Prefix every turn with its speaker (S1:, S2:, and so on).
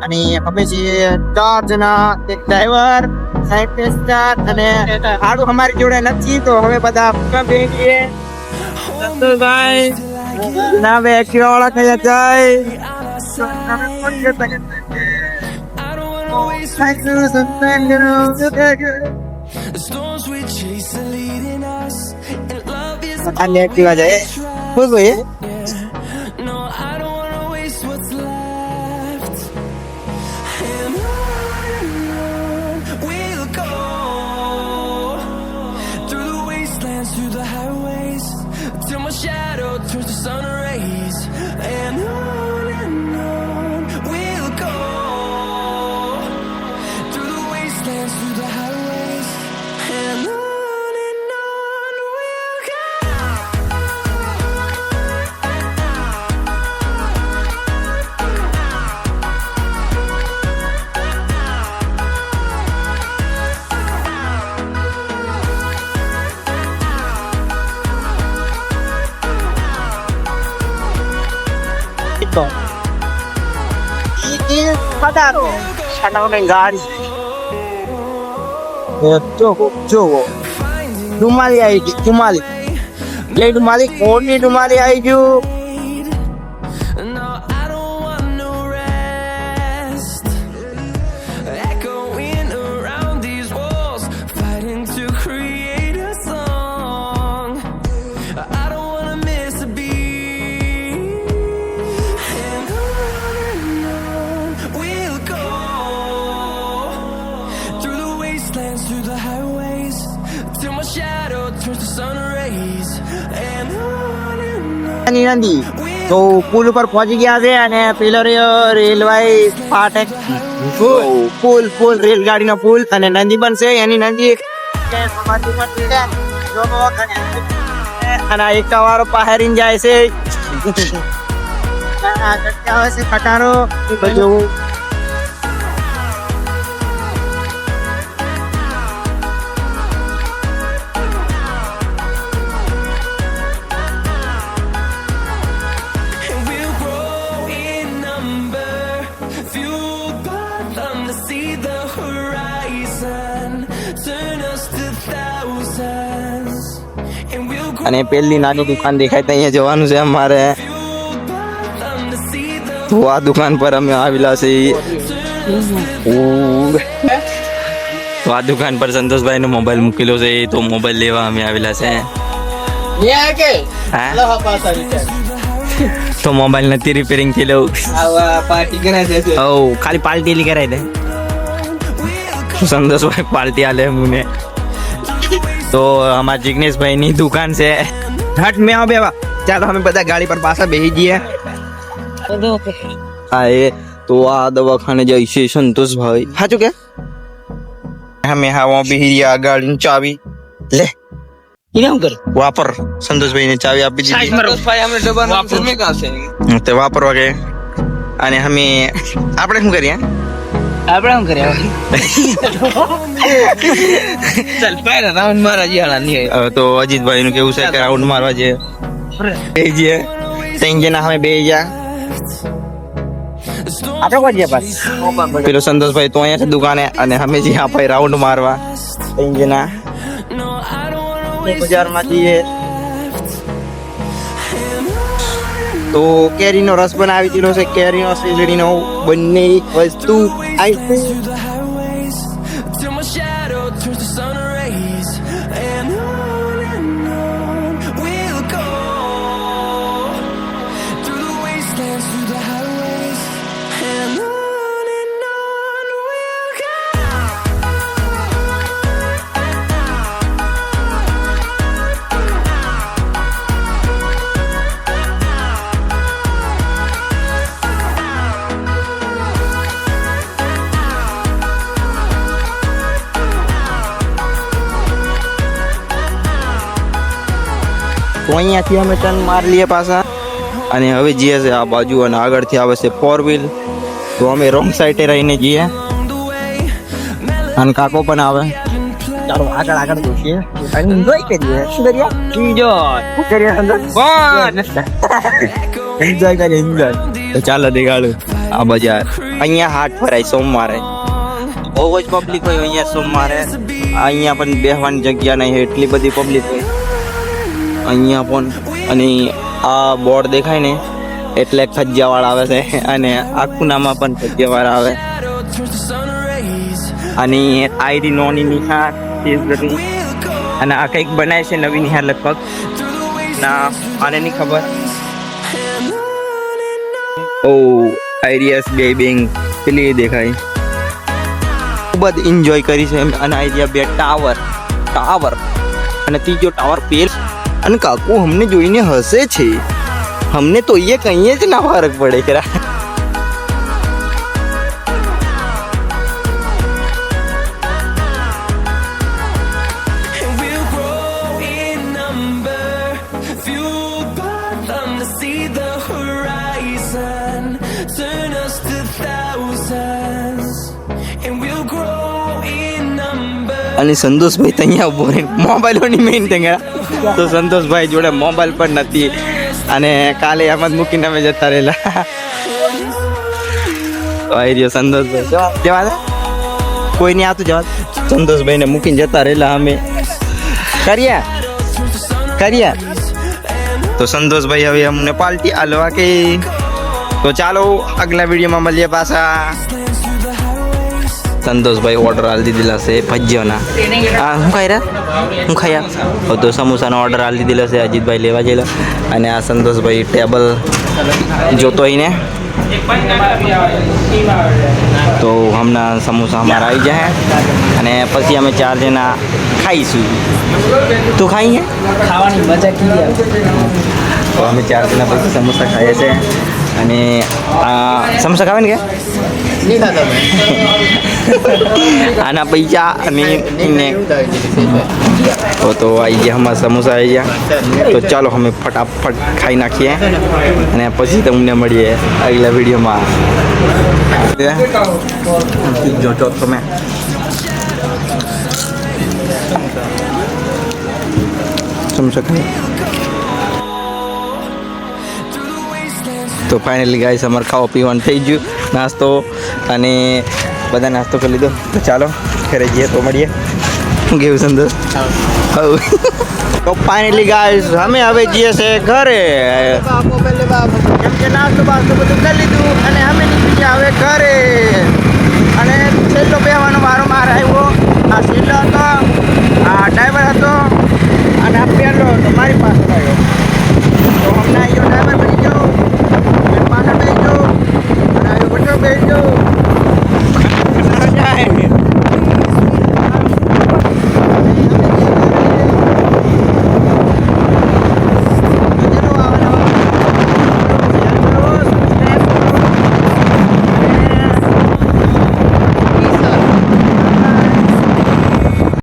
S1: અને અમે છીએ 4 જણા, એક ડ્રાઈવર, સાઈડ ટેસ્ટર અને હાડું અમારી જોડે નથી તો હવે બધા બેસીએ. સંતોષભાઈ ના બે એક્ટિવા વાળા કયા જાય એક્ટિવા જાય શું જોઈએ
S2: through the highways till my shadow turns to sun rays, and on we'll go through the wastelands, through the highways, and on we'll go.
S1: ini padaro sana orang garis coba dumali aja dumali le dumali koni dumali aja
S2: No, I don't want no rest, echoing around these walls, fighting to create a song. I don't wanna miss a beat, and on we'll go through the wastelands, through the highways, till my shadow turns to sun rays, and on
S1: nanti તો પુલ ઉપર પહોંચી ગયા છે અને પેલો railway ફાટક પુલ રેલગાડીનો પુલ અને નદી બનશે એની નદી અને એક વાળો પહાડીને જાય છે ખટારો બધું અને પેલી નાની દુકાન દેખાય ત્યાં જવાનું છે અમારે તો આ દુકાન પર અમે આવેલા છીએ તો આ દુકાન પર સંતોષભાઈ નો મોબાઈલ મૂકેલો છે તો મોબાઈલ લેવા અમે આવેલા છે તો મોબાઈલ નથી રિપેરિંગ થયેલો ખાલી પાર્ટી કરાવી દે સંતોષભાઈ પાર્ટી આલે મને તો અમારા જિગ્નેશભાઈ ની દુકાન છે હટ મેં હવે ચાલો અમે બધા ગાડી પર પાછા બેસી જઈએ હા એ તો આ દવાખાને જાય છે સંતોષભાઈ સાચું કે અમે હા બેસી રહ્યા ગાડીની ચાવી લે વાપર સંતોષભાઈ ને ચાવી આપી દીધી તે વાપરવા કે અને અમે આપણે શું કરીએ આપણે શું કર્યા ચાલ પહેલા રાઉન્ડ મારવા જવાના નહીં તો અજીતભાઈ નું કેવું છે કે રાઉન્ડ મારવા જે બે જઈએ ત્રણ જણા અમે બે જા આપણે કોઈ જઈએ પાસ પેલો સંતોષભાઈ તો અહીંયા છે દુકાને અને અમે જઈએ આપણે રાઉન્ડ મારવા ત્રણ જણા બજારમાં જઈએ તો કેરીનો રસ બનાવી દીધો છે કેરીનો શેરડીનો બંને વસ્તુ તો અહીંયાથી અમે ટર્ન મારી લઈએ પાછા અને હવે જઈએ છે આ બાજુ અને આગળથી આવે છે 4 વ્હીલ તો અમે રોંગ સાઈડે રહીને જઈએ અને કાકો પણ આવે ચાલો આગળ જોઈશે એન્જોય કરીએ શું કરીએ એન્જોય શું કરીએ અંદર એન્જોય કરી એન્જોય. તો ચાલો દેખાડું આ બજાર. અહીંયા હાટ ભરાય સોમવારે, બહુ જ પબ્લિક હોય અહીંયા સોમવારે. અહીંયા પણ બેસવાની જગ્યા નહીં, એટલી બધી પબ્લિક હોય અહીંયા પણ. અને આ બોર્ડ દેખાય ને એટલે ખજિયાવાળા આવે છે, અને આખુનામાં પણ ખજિયાવાળા આવે. અને આઈડી નોની નિહાર અને આ કંઈક બનાય છે નવી નિહાર લગભગ ના, આને નહીં ખબર. ઓ આઈડિયાસ બેબિંગ પેલી દેખાય. ખૂબ જ એન્જોય કરી છે અને આઈડિયા બે ટાવર અને ત્રીજો ટાવર પેલ. અને કાકુ અમને જોઈને હસે છે, અમને તો એ કહીએ જ ના ફરક પડે ખરા. અને સંતોષભાઈ ત્યાં ઉભો રહીને મોબાઈલોની મેઇન થંગા. તો સંતોષભાઈ જોડે મોબાઈલ પણ નથી, અને કાલે એમ જ મૂકીને અમે જતા રહેલા. તો આવી રહ્યો સંતોષભાઈ, જવા કોઈ નહીં આવતું, જવા સંતોષભાઈને મૂકીને જતા રહેલા અમે. કર્યા તો સંતોષભાઈ હવે અમને પાર્ટી આલવા કે. તો ચાલો આગલા વિડીયોમાં મળીએ પાછા. સંતોષભાઈ ઓર્ડર આલી દીધેલા છે ભજીયાના. હા હું ખાયા તો સમોસાનો ઓર્ડર આલી દીધેલો છે અજીતભાઈ લેવા ગયેલા. અને આ સંતોષભાઈ ટેબલ જોતો હોય ને, તો હમણાં સમોસા અમારા આવી જાય અને પછી અમે 4 જણા ખાઈશું. તું ખાઈએ
S3: ખાવાની મજા કીધી.
S1: તો અમે 4 જણા પછી સમોસા ખાઈએ છીએ. અને આ સમોસા ખાવે ને કે
S3: નહીં ખાતા
S1: આના પૈસા અને તો આવી ગયા અમારા સમોસા આવી ગયા. તો ચાલો અમે ફટાફટ ખાઈ નાખીએ અને પછી તમને મળીએ આગલા વિડીયોમાં. જો તમે સમોસા ખાઈ. તો ફાઇનલી ગાઈસ અમારે ખાવા પીવાનું થઈ ગયું, નાસ્તો અને બધા નાસ્તો કરી લીધો. તો ચાલો ઘરે જઈએ તો મળીએ. શું કેવું સંતોષ? તો ફાઇનલી ગાઈસ અમે હવે જઈએ છે ઘરે. કેમ કે નાસ્તો બાસ્તો બધું કરી લીધું અને અમે નીકળી ગયા હવે ઘરે.